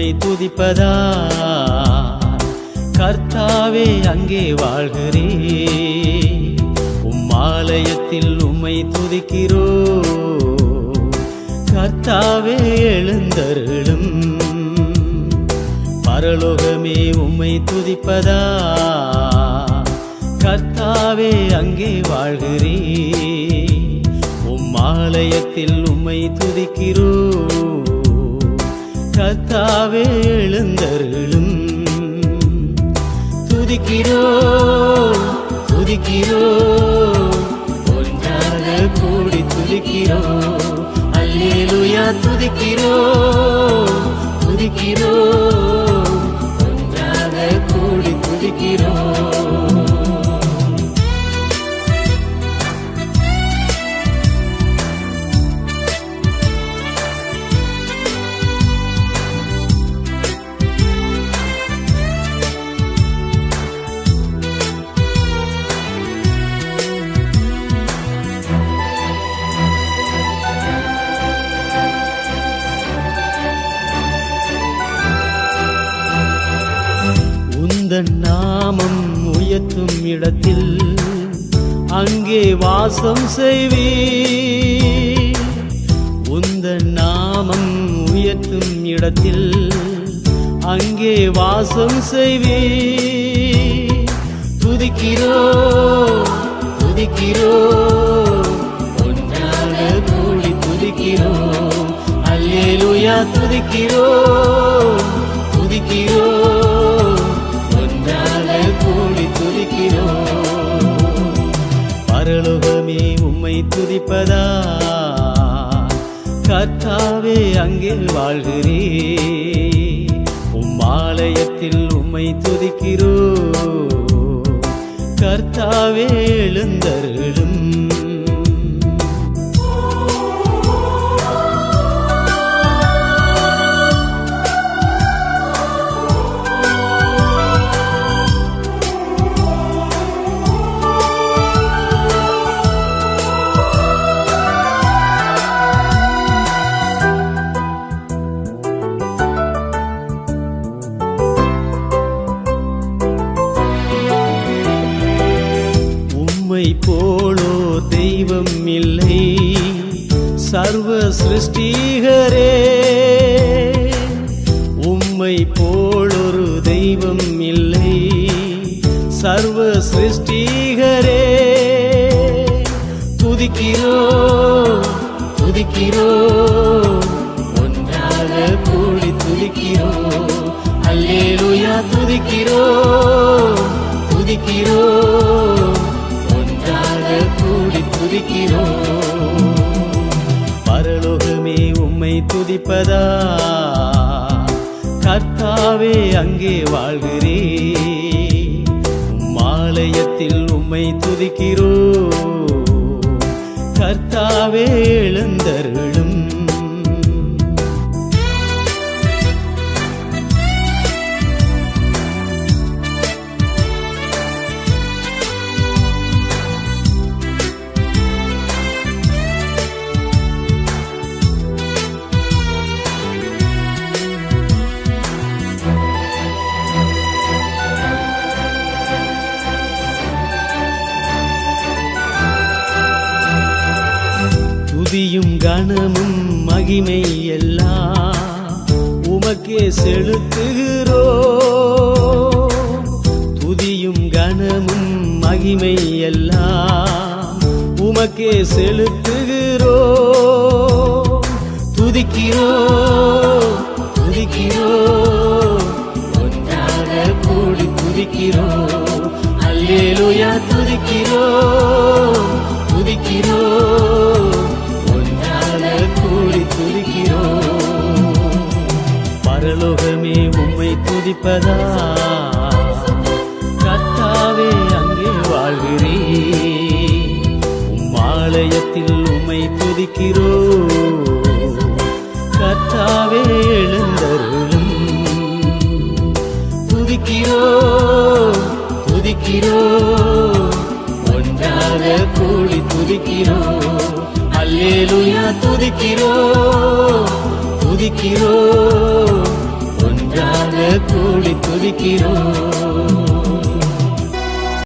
உம்மை துதிப்பதா கர்த்தாவே அங்கே வாழ்கிறே ஆலயத்தில் உம்மை துதிக்கிறோ கர்த்தாவே எழுந்தருளும் பரலோகமே உம்மை துதிப்பதா கர்த்தாவே அங்கே வாழ்கிறே ஆலயத்தில் உம்மை துதிக்கிறோ கர்த்தாவே எழுந்தருளும் துதிக்கிறோ துதிக்கிறோ ஒன்றாக கூடி துதிக்கிறோ அல்லேலூயா துதிக்கிறோ துதிக்கிறோ ஒன்றாக கூடி துதிக்கிறோ நாமம் உயர்த்தும் இடத்தில் அங்கே வாசம் செய்வே உந்தன் நாமம் உயர்த்தும் இடத்தில் அங்கே வாசம் செய்வே துதிக்கிறோ துதிக்கிறோ ஒன்றாக கூடி துதிக்கிறோ அல்லேலூயா துதிக்கிறோ துதிக்கிறோ கூடி துதிக்கிறோ பரலோகமே உம்மை துதிப்பதா கர்த்தாவே அங்கே வாழ்கிறே ஆலயத்தில் உம்மை துதிக்கிறோ கர்த்தாவே எழுந்தருளும் போலோ தெய்வம் இல்லை சர்வ சிருஷ்டிகரே உம்மை போலொரு தெய்வம் இல்லை சர்வ சிருஷ்டிகரே துதிக்கிறோ துதிக்கிறோ ஒன்றாக கூடி துதிக்கிறோ அல்லேலூயா துதிக்கிறோ துதிக்கிறோ கூடி துதிக்கிறோ பரலோகமே உம்மை துதிப்பதா கர்த்தாவே அங்கே வாழ்கிறே ஆலயத்தில் உம்மை துதிக்கிறோ கர்த்தாவே எழுந்தருளும் துதியும் கணமும் மகிமை எல்லாம் உமக்கே செலுத்துகிறோ துதியும் கணமும் மகிமை எல்லாம் உமக்கே செலுத்துகிறோ துதிக்கிறோ துதிக்கிறோ ஒன்றாக கூடி துதிக்கிறோ அல்லேலூயா துதிக்கிறோ துதிக்கிறோ கூடி துதிக்கிறோ பரலோகமே உம்மை துதிப்பதா கர்த்தாவே அங்கே வாழ்கிறே ஆலயத்தில் உம்மை துதிக்கிறோ கர்த்தாவே எழுந்தருளும் துதிக்கிறோ துதிக்கிறோ ஒன்றாக கூடி துதிக்கிறோ அல்லேலூயா துதிக்கிறோ துதிக்கிறோ ஒன்றாக கூடி துதிக்கிறோம்.